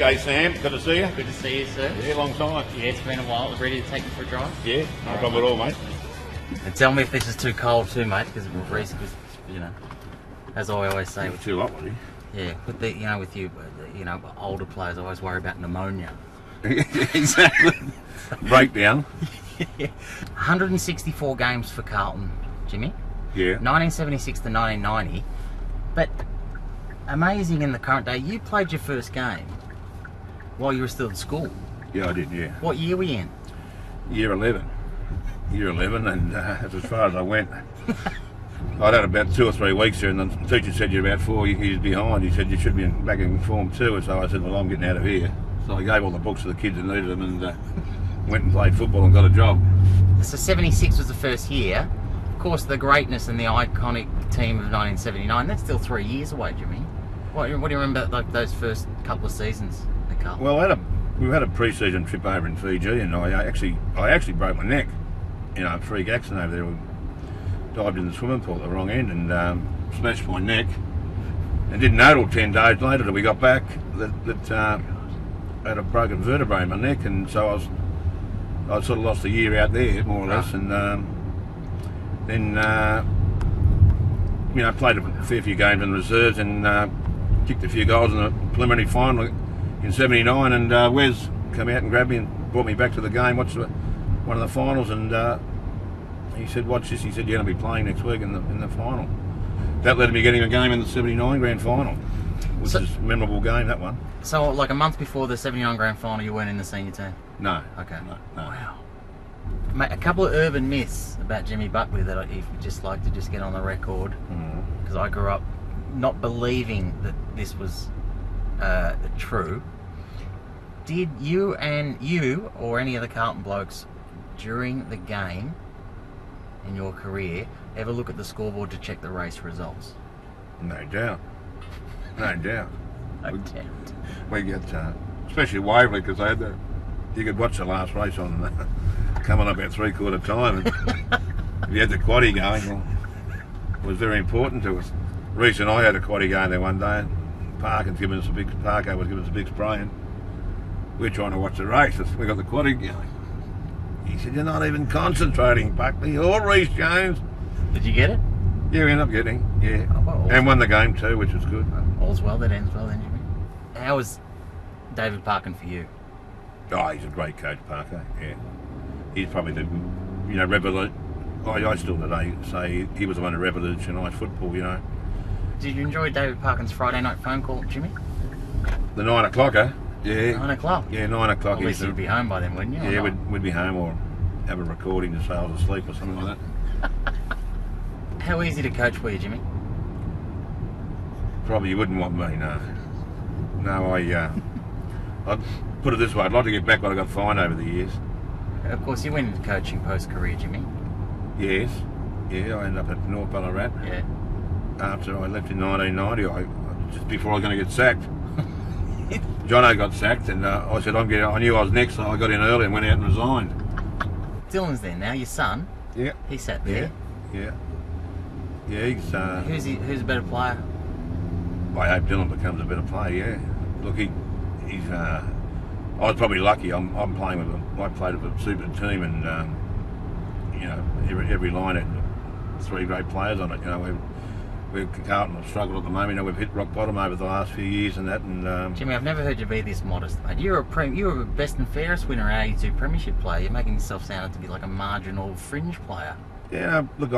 G'day, Sam. Good to see you. Good to see you, sir. Yeah, long time. Yeah, it's been a while. Ready to take you for a drive? Yeah, no problem at all, mate. And tell me if this is too cold too, mate, because you know, as I always say, It's too hot, buddy. yeah, with the, with you, older players always worry about pneumonia. Exactly. Breakdown. 164 games for Carlton, Jimmy. Yeah. 1976 to 1990. But amazing in the current day, you played your first game while you were still at school. Yeah, I did, yeah. What year were you in? Year 11. Year 11, and that's as far as I went. I'd had about 2 or 3 weeks here, and the teacher said you're about 4 years behind. He said you should be back in Form 2, and so I said, well, I'm getting out of here. So I gave all the books to the kids that needed them, and went and played football and got a job. So 76 was the first year. Of course, the greatness and the iconic team of 1979, that's still 3 years away, Jimmy. What do you remember about those first couple of seasons at Carlton? Well, we had a pre-season trip over in Fiji, and I actually broke my neck. A freak accident over there. We dived in the swimming pool at the wrong end and smashed my neck. And didn't know till 10 days later that we got back that I had a broken vertebrae in my neck, and so I sort of lost a year out there, more or less, and then played a fair few games in reserves and kicked a few goals in the preliminary final in '79, and Wes came out and grabbed me and brought me back to the game, watched one of the finals, and he said, watch this, he said, you're going to be playing next week in the final. That led to me getting a game in the '79 grand final, which is a memorable game, that one. So like a month before the '79 grand final, you weren't in the senior team? No. Okay. No. Wow. Mate, a couple of urban myths about Jimmy Buckley that if you'd just like to just get on the record, because I grew up not believing that this was true. Did you or any of the Carlton blokes during the game in your career ever look at the scoreboard to check the race results? No doubt. No doubt. No doubt. We get, especially Waverley, because you could watch the last race on coming up at 3/4 time. And if you had the quaddie going, well, it was very important to us. Reece and I had a quaddie going there one day, and Parker was giving us a big spray, and we're trying to watch the race. We got the quaddie going. He said, "You're not even concentrating, Buckley, or Reece Jones." Did you get it? Yeah, we ended up getting, yeah. Oh, well, and won the game too, which was good. All's well that ends well then, Jimmy. How was David Parkin for you? Oh, he's a great coach, Parker, yeah. He's probably the, I still today say he was the one who revolutionised football, Did you enjoy David Parkin's Friday night phone call, Jimmy? The 9 o'clocker, yeah. 9 o'clock? Yeah, 9 o'clock. At least you'd be home by then, wouldn't you? Yeah, we'd be home or have a recording to say I was asleep or something like that. How easy to coach for you, Jimmy? Probably you wouldn't want me, no. No, I'd put it this way, I'd like to get back what I got fined over the years. Of course, you went into coaching post-career, Jimmy. Yes. Yeah, I ended up at North Ballarat. Yeah. After I left in 1990, just before I was going to get sacked. Jono got sacked, and I said, I knew I was next, so I got in early and went out and resigned. Dylan's there now, your son. Yeah. He sat there. Yeah. Yeah, he's... Who's a better player? I hope Dylan becomes a better player, yeah. Look, he's... I was probably lucky. I'm playing with I played with a super team, and every line had 3 great players on it. We're Carlton have struggled at the moment. We've hit rock bottom over the last few years and that. And Jimmy, I've never heard you be this modest, mate. You were a best and fairest winner, an 82 premiership player. You're making yourself sound to be like a marginal fringe player. Yeah, look,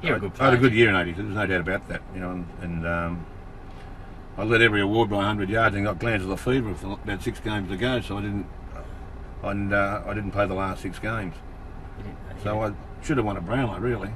You're a good player. I had a good year in 82. There's no doubt about that. And I led every award by 100 yards and got glands of the fever for about 6 games to go. So I didn't play the last 6 games. So I should have won a Brownlow, really.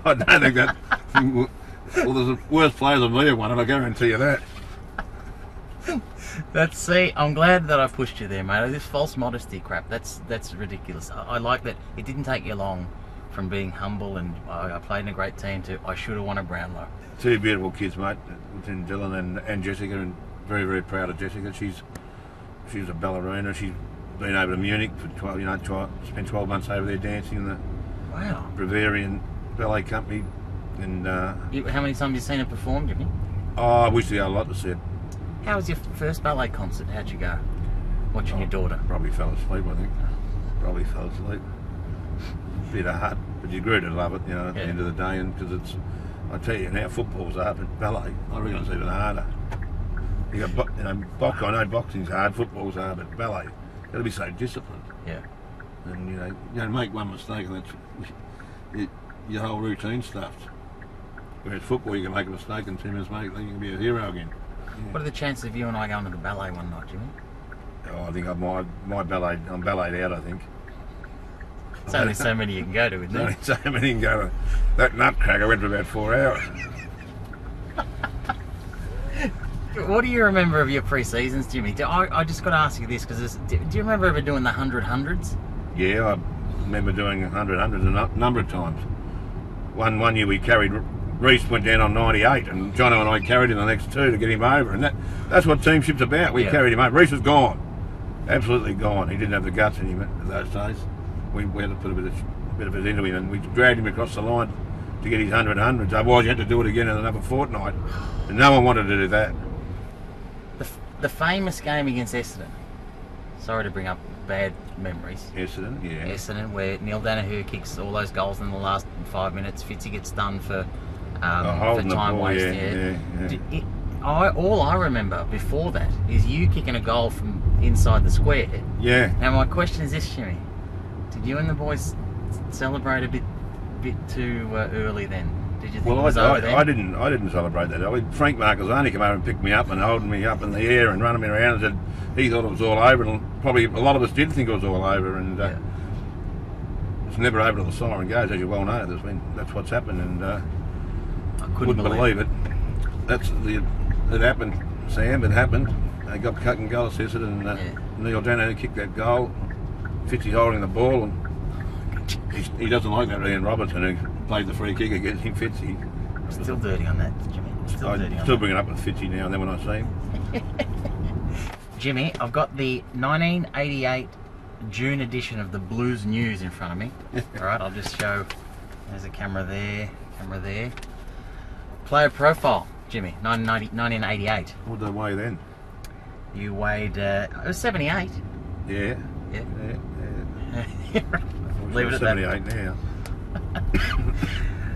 I don't think that. Well, there's worse players than me have won it, I guarantee you that. I'm glad that I pushed you there, mate. This false modesty crap, that's ridiculous. I like that it didn't take you long from being humble and I played in a great team to I should have won a Brownlow. 2 beautiful kids, mate, between Dylan and Jessica, and very, very proud of Jessica. She's a ballerina. She's been over to Munich for 12, spent 12 months over there dancing in the Bavarian ballet company. And how many times have you seen her perform, Jimmy? I wish we had a lot to see it. How was your first ballet concert? How'd you go? Watching your daughter? Probably fell asleep, I think. Probably fell asleep. Bit hard, but you grew to love it, you know, at the end of the day, and because it's, I tell you now, football's hard, but ballet, I reckon it's even harder. You got, you know, I know boxing's hard, football's hard, but ballet, got to be so disciplined. Yeah. And you make one mistake, and that's your whole routine's stuffed. Whereas football, you can make a mistake, and 2 minutes later, you can be a hero again. Yeah. What are the chances of you and I going to the ballet one night, Jimmy? Oh, I think I'm ballet out, I think. There's only so many you can go to, isn't there? Only so many you can go to. That nutcracker went for about 4 hours. What do you remember of your pre-seasons, Jimmy? I just got to ask you this, because do you remember ever doing the 100 hundreds? Yeah, I remember doing 100 hundreds a number of times. One year we carried, Reese went down on 98, and Jono and I carried him the next 2 to get him over, and that's what teamship's about. We carried him over. Reese was gone, absolutely gone. He didn't have the guts in him at those days. We had to put a bit of it into him, and we dragged him across the line to get his 100 hundreds. Otherwise, you had to do it again in another fortnight, and no one wanted to do that. The famous game against Essendon. Sorry to bring up bad memories. Essendon, yeah. Essendon, where Neil Danaher kicks all those goals in the last 5 minutes. Fitzy gets done for time waste. All I remember before that is you kicking a goal from inside the square. Yeah. Now my question is this, Jimmy: did you and the boys celebrate a bit too early then? Did you think it was over then? I didn't celebrate that early. Frank Marcazzani came over and picked me up and holding me up in the air and running me around and said he thought it was all over, and probably a lot of us did think it was all over, and it's never over till the siren goes, as you well know. That's what's happened, and I couldn't believe it. It happened, Sam. It happened. They got cut and goal assisted, and Neil Danaher kicked that goal. Fitzy holding the ball, and he doesn't like that Ian Robertson, who played the free kick against him. Fitzy. Still dirty on that, Jimmy. Still bring it up with Fitzy now and then when I see him. Jimmy, I've got the 1988 June edition of the Blues News in front of me. All right, I'll just show. There's a camera there. Player profile, Jimmy, 1988. What did I weigh then? You weighed, it was 78. Yeah. Leave it at 78 that. now.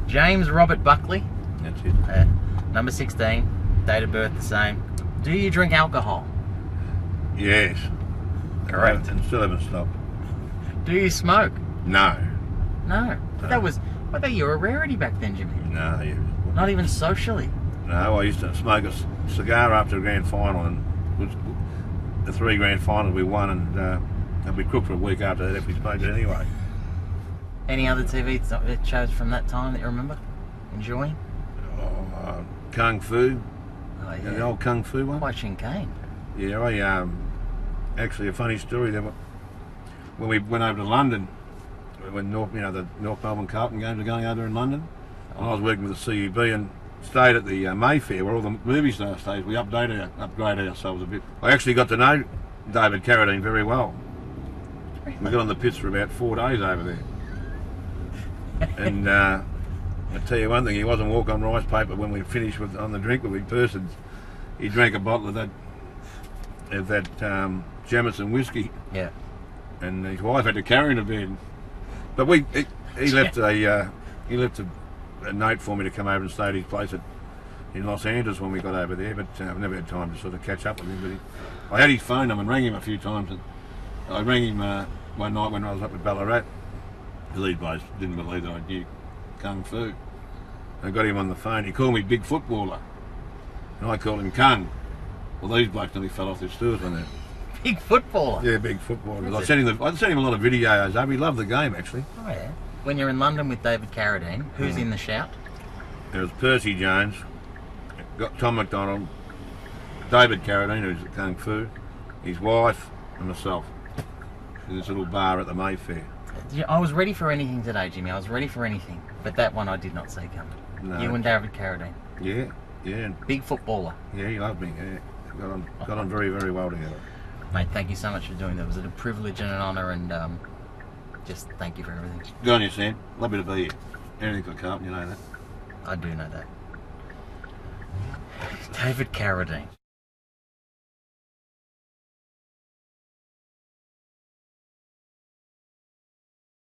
James Robert Buckley. That's it. Number 16. Date of birth the same. Do you drink alcohol? Yes. Correct. And still haven't stopped. Do you smoke? No. No. I thought you were a rarity back then, Jimmy. No. Not even socially. No, I used to smoke a cigar after a grand final, and it was the 3 grand finals we won, and we cooked for a week after that if we smoked it anyway. Any other TV shows from that time that you remember enjoying? Kung Fu. Oh, yeah. The old Kung Fu one. Quite Shincane. Yeah, I actually a funny story there. When we went over to London, when the North Melbourne Carlton games were going over in London, and I was working with the CUB and stayed at the Mayfair where all the movie stars stayed. We upgraded ourselves a bit. I actually got to know David Carradine very well. We got on the pitch for about 4 days over there. And I tell you one thing, he wasn't walk on rice paper when we finished on the drink with persons. He drank a bottle of that Jameson whiskey. Yeah. And his wife had to carry him to bed. But he left a note for me to come over and stay at his place in Los Angeles when we got over there. But I've never had time to sort of catch up with him. But I had his phone number and rang him a few times. And I rang him one night when I was up at Ballarat. These guys didn't believe that I knew Kung Fu. I got him on the phone. He called me Big Footballer, and I called him Kung. Well, these blokes nearly fell off their stools on that. Big Footballer? Yeah, Big Footballer. I sent him a lot of videos over. He loved the game, actually. Oh, yeah. When you're in London with David Carradine, who's in the shout? There was Percy Jones, got Tom McDonald, David Carradine, who's at Kung Fu, his wife, and myself. In this little bar at the Mayfair. I was ready for anything today, Jimmy. I was ready for anything. But that one I did not see coming. No. You and David Carradine. Yeah. Big Footballer. Yeah, he loved me. Yeah. Got on very, very well together. Mate, thank you so much for doing that. It was a privilege and an honour, and just thank you for everything. Good on you, Sam. Lovely to be here. Anything for Carlton, you know that. I do know that. David Carradine.